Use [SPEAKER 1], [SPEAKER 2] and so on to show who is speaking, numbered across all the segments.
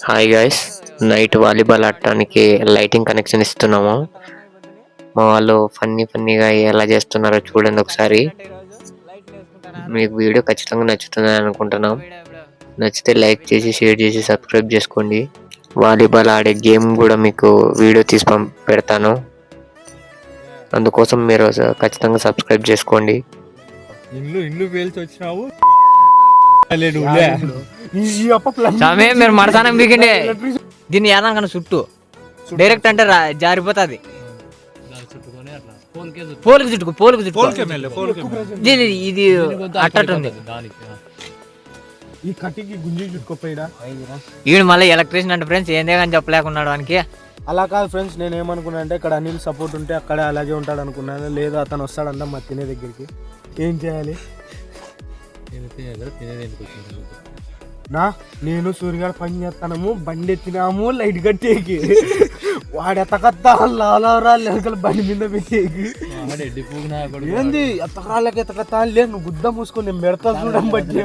[SPEAKER 1] Hi guys, night volleyball ఆడటానికి lighting connection ఇస్తున్నాము. మా వాళ్ళు ఫన్నీగా ఎలా చేస్తున్నారో చూడండి ఒకసారి. మీకు వీడియో ఖచ్చితంగా నచ్చుతుందని అనుకుంటున్నాం. నచ్చితే లైక్ చేసి, షేర్ చేసి, సబ్స్క్రైబ్ చేసుకోండి. వాలీబాల్ ఆడే గేమ్ కూడా మీకు వీడియో తీసి పెడతాను. అందుకోసం మీరు ఖచ్చితంగా సబ్స్క్రైబ్ చేసుకోండి.
[SPEAKER 2] ఇల్లు పేల్చి వచ్చినావు.
[SPEAKER 3] మీరు మడసానం బీకండి దీన్ని ఏదాకన్నా చుట్టూ డైరెక్ట్ అంటే జారిపోతుంది. పోలుకు చుట్టుకో ఇది అట్టటుంది. ఈడు మళ్ళీ ఎలక్ట్రీషియన్ అంటే ఫ్రెండ్స్ ఏందే కానీ చెప్పలేకున్నాడు వానికి.
[SPEAKER 2] అలా కాదు ఫ్రెండ్స్, నేను ఏమనుకున్నా అంటే ఇక్కడ అనిల్ సపోర్ట్ ఉంటే అక్కడే అలాగే ఉంటాడు అనుకున్నాను. లేదా అతను వస్తాడంట మా తినే దగ్గరికి. ఏం చేయాలి? నేను సూర్యగాడు పని చేస్తాము, బండి ఎత్తినాము లైట్ కట్టేకి, వాడు ఎత్తకత్తా లాలవరాలు బండి మీద పెట్టేకి. ఏంది ఎత్తకరాళ్ళకి ఎత్తకత్తా లే, నువ్వు గుద్ద మూసుకొని నేను పెడతా చూడడం బట్టి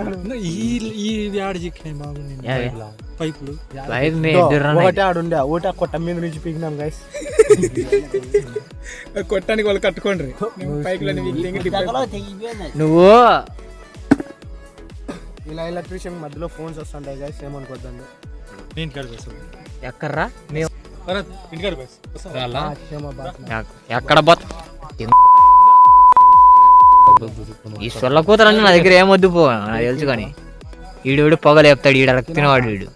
[SPEAKER 2] పైపులు ఒకటే ఆడుండే ఒకటి ఆ కొట్ట మీద నుంచి పీకినాం గైస్. కొట్టానికి వాళ్ళు కట్టుకోండి.
[SPEAKER 3] నువ్వు
[SPEAKER 2] ఇలా ఎలక్ట్రీషియన్ మధ్యలో ఫోన్స్ వస్తుంటాయి గైస్, ఏమనుకోద్దండి.
[SPEAKER 3] ఎక్కడ్రా ఎక్కడ ఈ సొల్ల కూతురు నా దగ్గర ఏమొద్దు పో, నాకు తెలుసు. కానీ ఈడు పొగలు చెప్తాడు, ఈడ తినవాడు వీడు.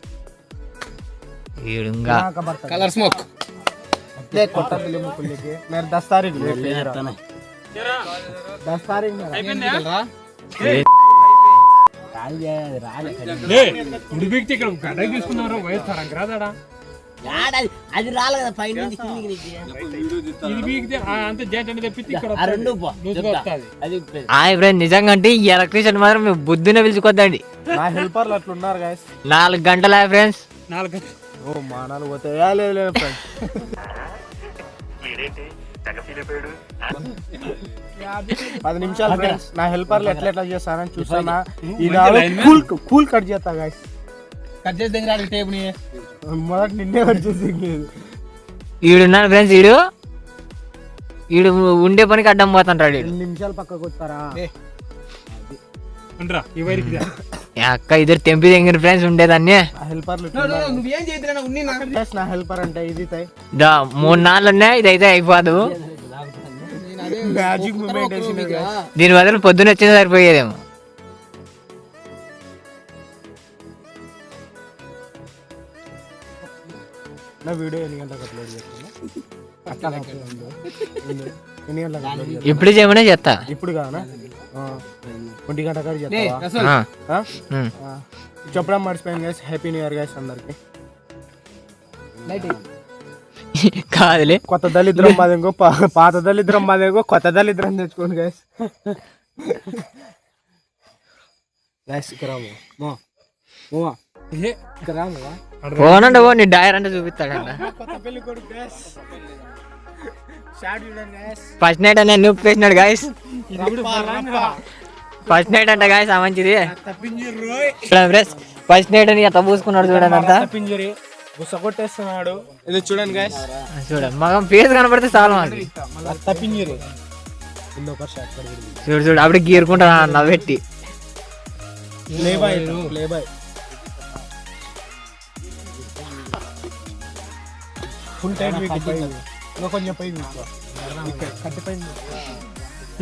[SPEAKER 3] ఈడుగా
[SPEAKER 2] కలర్ స్మోక్ దస్తారీ
[SPEAKER 4] అది రాలే కదా పై నుంచి
[SPEAKER 3] నిజంగా అంటే ఈ ఎలక్ట్రీషియన్ మాత్రం మేము బుద్ధిని పిలుచుకోద్దండి.
[SPEAKER 2] నా హెల్పర్లు అట్లున్నారు గైస్.
[SPEAKER 3] 4 గంటల ఫ్రెండ్స్,
[SPEAKER 2] 4 పోతాయి. 10 నిమిషాలు ఫ్రెండ్స్. నా హెల్పర్లు ఎట్లా చేస్తానని చూస్తానా. కూల్ కట్ చేస్తా గైస్. కట్ చేసి దగ్గర టేబుల్ మొదటి నిన్నే కట్ చేసి
[SPEAKER 3] ఈడున్నాడు ఫ్రెండ్స్. ఈడు ఉండే పనికి అడ్డం పోతుంటాడు.
[SPEAKER 2] 2 నిమిషాలు పక్కకు వస్తారా
[SPEAKER 3] అక్క ఇద్దరు తెంపి దగ్గర ఫ్రెండ్స్ ఉండేదాన్ని.
[SPEAKER 2] హెల్పర్లు నా హెల్పర్ అంటే ఇది
[SPEAKER 3] 3-4 ఉన్నాయి, ఇది అయితే అయిపోదు.
[SPEAKER 2] Magic moment.
[SPEAKER 3] దీని బదులు పొద్దున వచ్చింది సరిపోయేదేమో.
[SPEAKER 2] నా వీడియో ఎన్ని గంటలకు అప్లోడ్ చేస్తున్నా? ఎన్ని గంటలకు అప్లోడ్ చేస్తా?
[SPEAKER 3] ఇప్పుడు చేయమనే చేస్తా.
[SPEAKER 2] ఇప్పుడు కానా 1 గంట కాదు చేస్తా. చెప్పడం మర్చిపోయాను guys. Happy new year guys అందరికి.
[SPEAKER 3] కాదులే,
[SPEAKER 2] కొత్త దళిద్రం మాదేంగో, పాత దళిద్రం మాదేంగో, కొత్త దళిద్రం తెచ్చుకోండి గైస్.
[SPEAKER 3] పోనండి నీ డైర్ అంటే చూపిస్తాడన్న. ఫస్ట్ నైట్ అనే నువ్వు వేసినాడు గాయస్. ఫస్ట్ నైట్ అంట గాయస్, మంచిది. ఫస్ట్ నైట్ అని ఎంత పూసుకున్నాడు చూడండి. అంతా
[SPEAKER 2] కొట్టేస్తున్నాడు. ఇది చూడండి గాయస్,
[SPEAKER 3] చూడండి మగం ఫేస్ కనపడితే చాలా మంది. చూడు అప్పుడు గీరుకుంటా నవ్వెట్టి.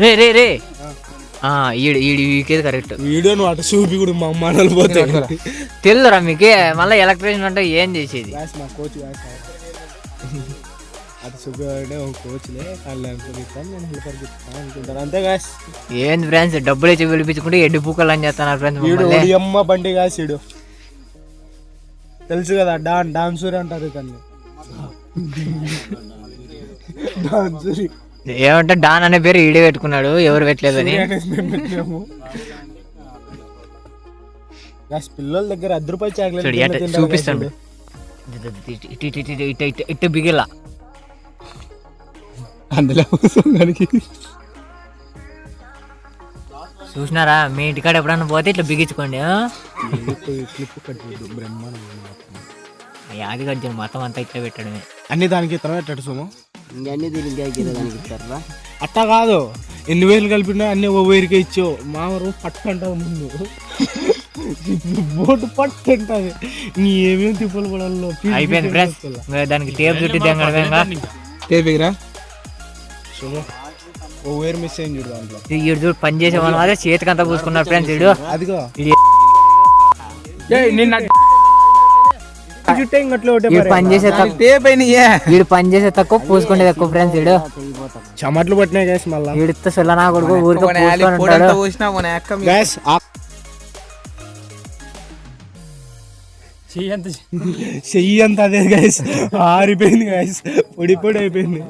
[SPEAKER 3] రే ఈకేది కరెక్ట్.
[SPEAKER 2] వీడియో నువ్వు అటు చూపి కూడా మా అమ్మానాలు పోతాయి.
[SPEAKER 3] తెలుదురా మీకే మళ్ళీ ఎలక్ట్రీషియన్ అంటే ఏం చేసేది?
[SPEAKER 2] మా కోచ్ అది చూపే కోచ్లే అనుకుంటాను అంతే గాయస్.
[SPEAKER 3] ఏంది ఫ్రెండ్స్, డబ్బులు ఇచ్చి పిలిపించుకుంటే ఎడ్డు పూకలు అని చేస్తున్నారు ఫ్రెండ్స్.
[SPEAKER 2] అమ్మ బండి గాయస్. వీడు తెలుసు కదా, డాన్సూరి అంటారు కానీ. డాన్సూరి
[SPEAKER 3] ఏమంటే డాన్ అనే పేరు ఈడే పెట్టుకున్నాడు, ఎవరు పెట్టలేదని.
[SPEAKER 2] పిల్లల దగ్గర ₹10 చాక్లెట్
[SPEAKER 3] చూపిస్తాడు. ఇట్టు బిగిలా
[SPEAKER 2] అందులో
[SPEAKER 3] చూసినారా? మీ ఇంటికాడ ఎప్పుడన్నా పోతే ఇట్లా బిగించుకోండి. యాది గజ్జలు మొత్తం అంతా ఇట్లా పెట్టడమే.
[SPEAKER 2] అన్ని దానికి ఇతర పెట్టాడు సోము.
[SPEAKER 4] ఇంకన్నీ దీనికి దానికి ఇస్తారా?
[SPEAKER 2] అట్టా కాదు, ఎన్ని వేలు కలిపినా అన్ని ఓ వేరికే ఇచ్చావు. మామరు పట్టు అంటావు ముందు బోటు పట్టు అంటుంది. నీ ఏమేమి తిప్పలు పడాలో
[SPEAKER 3] అయిపోయింది ఫ్రెండ్స్. దానికి టేప్ చుట్టి
[SPEAKER 2] టేపిరా సోము. ఓ వేరు మిస్ అయింది చూడు దాంట్లో.
[SPEAKER 3] ఈడు చూడు పని చేసే వాళ్ళు అదే చేతికి అంతా పూసుకున్నారు ఫ్రెండ్స్. ఇడు
[SPEAKER 2] అదిగో
[SPEAKER 3] వీడు పని చేసే తక్కువ పూసుకుంటే ఎక్కువ ఫ్రెండ్స్. వీడు
[SPEAKER 2] చెమట్లు పట్టినాయి గ్యాస్. మళ్ళీ
[SPEAKER 3] వీడితో సెల్లనా కొడుకు ఊరికే
[SPEAKER 2] గ్యాస్ చెయ్యి అంత అదే గ్యాస్ ఆరిపోయింది గ్యాస్. పొడి పొడి అయిపోయింది.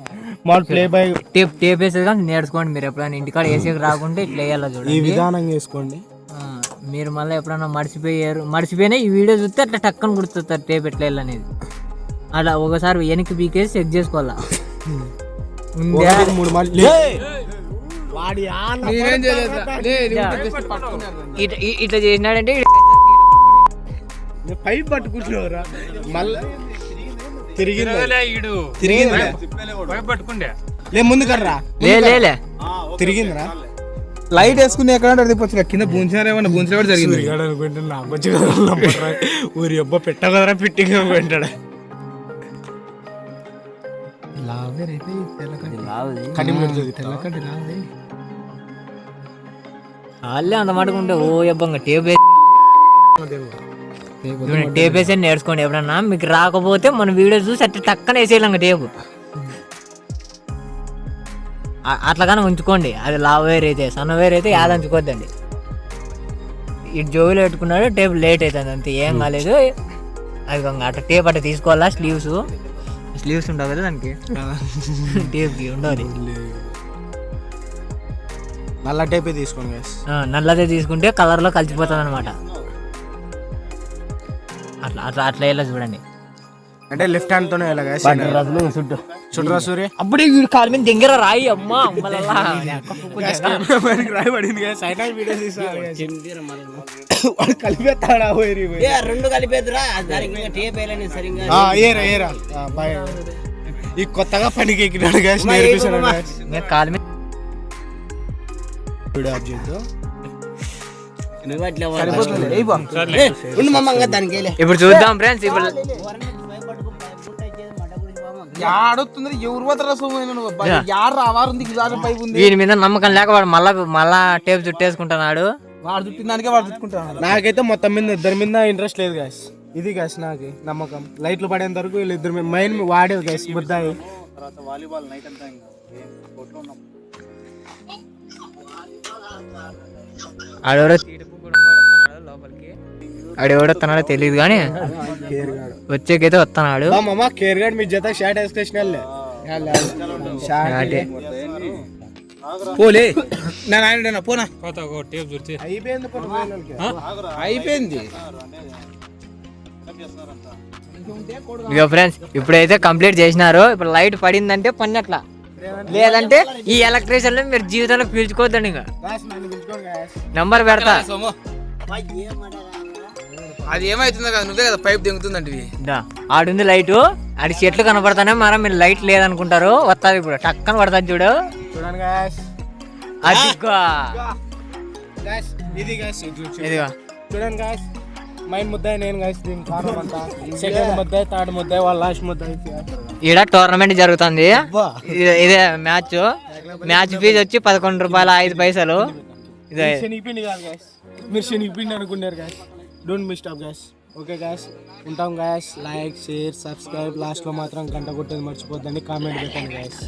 [SPEAKER 2] మాల్ ప్లే బై
[SPEAKER 3] టేప్ వేసేది కానీ నేర్చుకోండి. మీరు ఎప్పుడైనా ఇంటికాడ వేసేకి రాకుంటే ఇట్లా వేయాలి చూడండి.
[SPEAKER 2] ఈ విధానం వేసుకోండి.
[SPEAKER 3] మీరు మళ్ళీ ఎప్పుడైనా మర్చిపోయినా ఈ వీడియో చూస్తే అట్లా టక్కన గుర్తుంటారు టేప్ ఎట్లా వెళ్ళనేది. అలా ఒకసారి వెనక్కి పీకేసి చెక్ చేసుకోవాలా. ఇట్లా చేసినాడంటే
[SPEAKER 2] పైప్ పట్టుకుంటున్నావురా. మళ్ళీ తిరిగింది లే ముందు కర్రా
[SPEAKER 3] లే
[SPEAKER 2] తిరిగిందిరా.
[SPEAKER 5] లైట్ వేసుకుని ఎక్కడ తిప్పొచ్చు. కింద బూంచారేమన్నా బూంచా కూడా జరిగింది
[SPEAKER 2] అనుకుంటే నాకు వచ్చి ఊరి అబ్బా పెట్ట కదరా పెట్టిగా పెట్టాడు.
[SPEAKER 3] వాళ్ళే అంత మటుకుంటే ఓ అబ్బంగా టేప్ టేప్ వేసి నేర్చుకోండి. ఎప్పుడన్నా మీకు రాకపోతే మన వీడియో చూసి అట్లా టక్కన వేసేయాలి టేపు. అట్లాగానే ఉంచుకోండి. అది లావ్ వేర్ అయితే సన్న వేర్ అయితే యాద ఉంచుకోద్దండి. ఇటు జోబులో పెట్టుకున్నాడు టేప్ లేట్ అవుతుంది అంతే, ఏం కాలేదు. అది అట్లా టేప్ అట్లా తీసుకోవాలా. స్లీవ్స్ ఉండవు కదా దానికి, టేప్కి ఉండవు.
[SPEAKER 2] నల్ల టేపే తీసుకోండి.
[SPEAKER 3] నల్లదే తీసుకుంటే కలర్లో కలిసిపోతుంది అనమాట. అట్లా ఇలా చూడండి.
[SPEAKER 2] అంటే లెఫ్ట్ హ్యాండ్ తోనే చుట్రా సూర్య.
[SPEAKER 3] అప్పుడే కాలు మీద దగ్గర రాయి అమ్మా
[SPEAKER 2] కలిపేస్తాడా
[SPEAKER 4] రెండు కలిపేద్దురా. దానికి టేప్ వేయాలని సరిగ్గా
[SPEAKER 2] ఏరా ఈ కొత్తగా పనికి ఎక్కినాడు గ్యాస్ నేర్పిస్తాడు.
[SPEAKER 3] కాలు మీద ఇప్పుడు చూద్దాం ఫ్రెండ్స్. ఇప్పుడు వీని మీద నమ్మకం లేక వాడు మళ్ళా టేప్ చుట్టేసుకుంటున్నాడు.
[SPEAKER 5] వాడు చుట్టిందానికే వాడు చుట్టుకుంటాడు.
[SPEAKER 2] నాకైతే మొత్తం మీద ఇద్దరి మీద ఇంట్రెస్ట్ లేదు గ్యాస్. ఇది గ్యాస్ నాకు నమ్మకం. లైట్లు పడేంత వరకు వీళ్ళు ఇద్దరు మైన్ వాడేది గ్యాస్. ముద్దాయి
[SPEAKER 3] ఆడెవడో వస్తున్నాడో తెలియదు కానీ వచ్చేకైతే వస్తున్నాడు.
[SPEAKER 2] కేర్ గార్డ్ మీ జత షార్ట్ వేసుకొచ్చిన
[SPEAKER 5] పోలే నా పోనా అయిపోయింది.
[SPEAKER 3] ఇక ఫ్రెండ్స్ ఇప్పుడైతే కంప్లీట్ చేసినారు. ఇప్పుడు లైట్ పడిందంటే పని అట్లా, లేదంటే ఈ ఎలక్ట్రీషియన్ మీరు జీవితంలో పీల్చుకోవద్దండి. ఇంకా నంబర్ పెడతా.
[SPEAKER 5] అది ఏమైతుందో కదా, నువ్వే కదా పైప్ దిగుతుందంటే.
[SPEAKER 3] ఆడుంది లైటు, ఆడి చెట్లు కనపడతానే మరి మీరు లైట్ లేదనుకుంటారు. వస్తుంది ఇప్పుడు టక్కన పడుతుంది చూడు.
[SPEAKER 2] చూడండి
[SPEAKER 3] ఇదిగా
[SPEAKER 2] చూడండి గాయస్. మైన్ ముద్దాయి నేను గాయస్. దీని కారణం అంతా సెకండ్ ముద్దాయి, థర్డ్ ముద్దాయి, వాళ్ళ లాస్ట్ ముద్దాయి.
[SPEAKER 3] ఈడ టోర్నమెంట్ జరుగుతుంది. ఇదే మ్యాచ్ ఫీజు వచ్చి 11 రూపాయల 5 పైసలు. ఇదే
[SPEAKER 2] శనిపిండి కాదు గాయస్, మీరు శనిపిండి అనుకున్నారు guys. Don't miss up guys. Okay guys, ఉంటాం గాయస్. Like, share, subscribe. లాస్ట్లో మాత్రం గంట కొట్టేది మర్చిపోద్దండి. కామెంట్ పెట్టండి గాయస్.